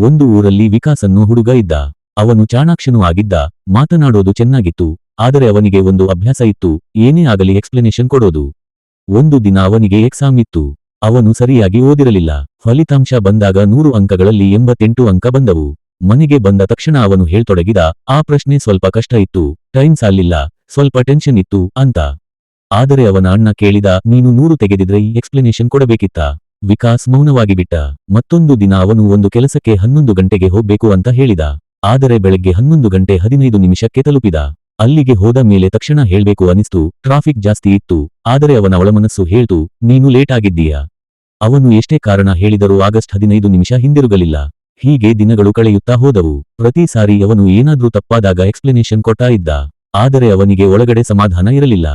ಒಂದು ಊರಲ್ಲಿ ವಿಕಾಸ್ ಅನ್ನೋ ಹುಡುಗ ಇದ್ದ. ಅವನು ಚಾಣಾಕ್ಷನೂ ಆಗಿದ್ದ, ಮಾತನಾಡೋದು ಚೆನ್ನಾಗಿತ್ತು. ಆದರೆ ಅವನಿಗೆ ಒಂದು ಅಭ್ಯಾಸ ಇತ್ತು, ಏನೇ ಆಗಲಿ ಎಕ್ಸ್ಪ್ಲನೇಷನ್ ಕೊಡೋದು. ಒಂದು ದಿನ ಅವನಿಗೆ ಎಕ್ಸಾಮ್ ಇತ್ತು. ಅವನು ಸರಿಯಾಗಿ ಓದಿರಲಿಲ್ಲ. ಫಲಿತಾಂಶ ಬಂದಾಗ 100 ಅಂಕಗಳಲ್ಲಿ 88 ಅಂಕ ಬಂದವು. ಮನೆಗೆ ಬಂದ ತಕ್ಷಣ ಅವನು ಹೇಳ್ತೊಡಗಿದ, ಆ ಪ್ರಶ್ನೆ ಸ್ವಲ್ಪ ಕಷ್ಟ ಇತ್ತು, ಟೈಮ್ ಸಾಲಿಲ್ಲ, ಸ್ವಲ್ಪ ಟೆನ್ಷನ್ ಇತ್ತು ಅಂತ. ಆದರೆ ಅವನ ಅಣ್ಣ ಕೇಳಿದ, ನೀನು 100 ತೆಗೆದಿದ್ರೆ ಈ ಎಕ್ಸ್ಪ್ಲನೇಷನ್ ಕೊಡಬೇಕಿತ್ತ? ವಿಕಾಸ್ ಮೌನವಾಗಿ ಬಿಟ್ಟ. ಮತ್ತೊಂದು ದಿನ ಅವನು ಒಂದು ಕೆಲಸಕ್ಕೆ 11 ಗಂಟೆಗೆ ಹೋಗ್ಬೇಕು ಅಂತ ಹೇಳಿದ. ಆದರೆ ಬೆಳಗ್ಗೆ 11 ಗಂಟೆ 15 ನಿಮಿಷಕ್ಕೆ ತಲುಪಿದ. ಅಲ್ಲಿಗೆ ಹೋದ ಮೇಲೆ ತಕ್ಷಣ ಹೇಳ್ಬೇಕು ಅನಿಸ್ತು, ಟ್ರಾಫಿಕ್ ಜಾಸ್ತಿ ಇತ್ತು. ಆದರೆ ಅವನ ಒಳಮನಸ್ಸು ಹೇಳ್ತು, ನೀನು ಲೇಟ್ ಆಗಿದ್ದೀಯಾ. ಅವನು ಎಷ್ಟೇ ಕಾರಣ ಹೇಳಿದರೂ ಆಗಸ್ಟ್ 15 ನಿಮಿಷ ಹಿಂದಿರುಗಲಿಲ್ಲ. ಹೀಗೆ ದಿನಗಳು ಕಳೆಯುತ್ತಾ ಹೋದವು. ಪ್ರತಿ ಸಾರಿ ಅವನು ಏನಾದ್ರೂ ತಪ್ಪಾದಾಗ ಎಕ್ಸ್ಪ್ಲನೇಷನ್ ಕೊಡ್ತಾ ಇದ್ದ. ಆದರೆ ಅವನಿಗೆ ಒಳಗಡೆ ಸಮಾಧಾನ ಇರಲಿಲ್ಲ.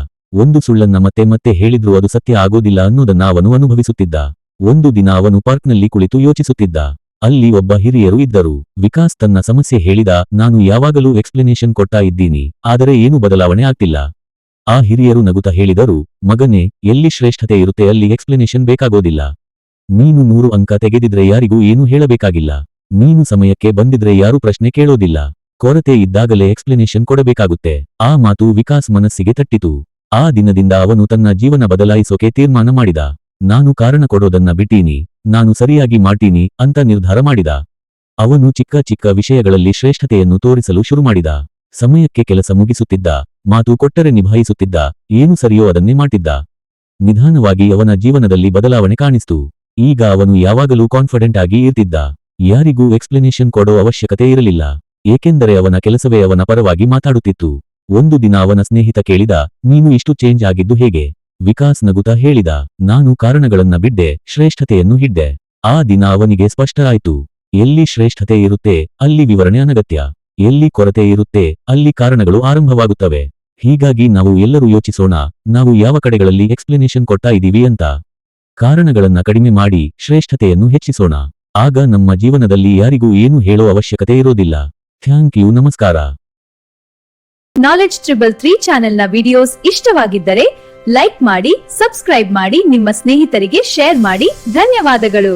ಒಂದು ಸುಳ್ಳನ್ನ ಮತ್ತೆ ಮತ್ತೆ ಹೇಳಿದ್ರೂ ಅದು ಸತ್ಯ ಆಗೋದಿಲ್ಲ ಅನ್ನೋದನ್ನ ಅವನು ಅನುಭವಿಸುತ್ತಿದ್ದ. ಒಂದು ದಿನ ಅವನು ಪಾರ್ಕ್ನಲ್ಲಿ ಕುಳಿತು ಯೋಚಿಸುತ್ತಿದ್ದ. ಅಲ್ಲಿ ಒಬ್ಬ ಹಿರಿಯರು ಇದ್ದರು. ವಿಕಾಸ್ ತನ್ನ ಸಮಸ್ಯೆ ಹೇಳಿದ, ನಾನು ಯಾವಾಗಲೂ ಎಕ್ಸ್ಪ್ಲನೇಷನ್ ಕೊಡ್ತಾ ಇದ್ದೀನಿ, ಆದರೆ ಏನೂ ಬದಲಾವಣೆ ಆಗ್ತಿಲ್ಲ. ಆ ಹಿರಿಯರು ನಗುತ್ತಾ ಹೇಳಿದರು, ಮಗನೇ, ಎಲ್ಲಿ ಶ್ರೇಷ್ಠತೆ ಇರುತ್ತೆ ಅಲ್ಲಿ ಎಕ್ಸ್ಪ್ಲನೇಷನ್ ಬೇಕಾಗೋದಿಲ್ಲ. ನೀನು 100 ಅಂಕ ತೆಗೆದಿದ್ರೆ ಯಾರಿಗೂ ಏನೂ ಹೇಳಬೇಕಾಗಿಲ್ಲ. ನೀನು ಸಮಯಕ್ಕೆ ಬಂದಿದ್ರೆ ಯಾರೂ ಪ್ರಶ್ನೆ ಕೇಳೋದಿಲ್ಲ. ಕೊರತೆ ಇದ್ದಾಗಲೇ ಎಕ್ಸ್ಪ್ಲನೇಷನ್ ಕೊಡಬೇಕಾಗುತ್ತೆ. ಆ ಮಾತು ವಿಕಾಸ್ ಮನಸ್ಸಿಗೆ ತಟ್ಟಿತು. ಆ ದಿನದಿಂದ ಅವನು ತನ್ನ ಜೀವನ ಬದಲಾಯಿಸೋಕೆ ತೀರ್ಮಾನ ಮಾಡಿದ. ನಾನು ಕಾರಣ ಕೊಡೋದನ್ನ ಬಿಟ್ಟೀನಿ, ನಾನು ಸರಿಯಾಗಿ ಮಾಡ್ತೀನಿ ಅಂತ ನಿರ್ಧಾರ ಮಾಡಿದ. ಅವನು ಚಿಕ್ಕ ಚಿಕ್ಕ ವಿಷಯಗಳಲ್ಲಿ ಶ್ರೇಷ್ಠತೆಯನ್ನು ತೋರಿಸಲು ಶುರುಮಾಡಿದ. ಸಮಯಕ್ಕೆ ಕೆಲಸ ಮುಗಿಸುತ್ತಿದ್ದ, ಮಾತು ಕೊಟ್ಟರೆ ನಿಭಾಯಿಸುತ್ತಿದ್ದ, ಏನು ಸರಿಯೋ ಅದನ್ನೇ ಮಾಡ್ತಿದ್ದ. ನಿಧಾನವಾಗಿ ಅವನ ಜೀವನದಲ್ಲಿ ಬದಲಾವಣೆ ಕಾಣಿಸ್ತು. ಈಗ ಅವನು ಯಾವಾಗಲೂ ಕಾನ್ಫಿಡೆಂಟ್ ಆಗಿ ಇರ್ತಿದ್ದ. ಯಾರಿಗೂ ಎಕ್ಸ್ಪ್ಲನೇಷನ್ ಕೊಡೋ ಅವಶ್ಯಕತೆ ಇರಲಿಲ್ಲ, ಏಕೆಂದರೆ ಅವನ ಕೆಲಸವೇ ಅವನ ಪರವಾಗಿ ಮಾತಾಡುತ್ತಿತ್ತು. ಒಂದು ದಿನ ಅವನ ಸ್ನೇಹಿತ ಕೇಳಿದ, ನೀನು ಇಷ್ಟು ಚೇಂಜ್ ಆಗಿದ್ದು ಹೇಗೆ? ವಿಕಾಸ್ ನಗುತ್ತಾ ಹೇಳಿದ, ನಾನು ಕಾರಣಗಳನ್ನ ಬಿಡ್ಡೆ, ಶ್ರೇಷ್ಠತೆಯನ್ನು ಹಿಡ್ಡೆ. ಆ ದಿನ ಅವನಿಗೆ ಸ್ಪಷ್ಟ ಆಯ್ತು, ಎಲ್ಲಿ ಶ್ರೇಷ್ಠತೆ ಇರುತ್ತೆ ಅಲ್ಲಿ ವಿವರಣೆ ಅನಗತ್ಯ, ಎಲ್ಲಿ ಕೊರತೆ ಇರುತ್ತೆ ಅಲ್ಲಿ ಕಾರಣಗಳು ಆರಂಭವಾಗುತ್ತವೆ. ಹೀಗಾಗಿ ನಾವು ಎಲ್ಲರೂ ಯೋಚಿಸೋಣ, ನಾವು ಯಾವ ಕಡೆಗಳಲ್ಲಿ ಎಕ್ಸ್ಪ್ಲನೇಷನ್ ಕೊಡ್ತಾ ಇದೀವಿ ಅಂತ. ಕಾರಣಗಳನ್ನ ಕಡಿಮೆ ಮಾಡಿ ಶ್ರೇಷ್ಠತೆಯನ್ನು ಹೆಚ್ಚಿಸೋಣ. ಆಗ ನಮ್ಮ ಜೀವನದಲ್ಲಿ ಯಾರಿಗೂ ಏನು ಹೇಳೋ ಅವಶ್ಯಕತೆ ಇರೋದಿಲ್ಲ. Thank you. ನಮಸ್ಕಾರ. ನಾಲೆಡ್ಜ್ 333 ಚಾನೆಲ್ನ ವಿಡಿಯೋಸ್ ಇಷ್ಟವಾಗಿದ್ದರೆ ಲೈಕ್ ಮಾಡಿ, ಸಬ್ಸ್ಕ್ರೈಬ್ ಮಾಡಿ, ನಿಮ್ಮ ಸ್ನೇಹಿತರಿಗೆ ಶೇರ್ ಮಾಡಿ. ಧನ್ಯವಾದಗಳು.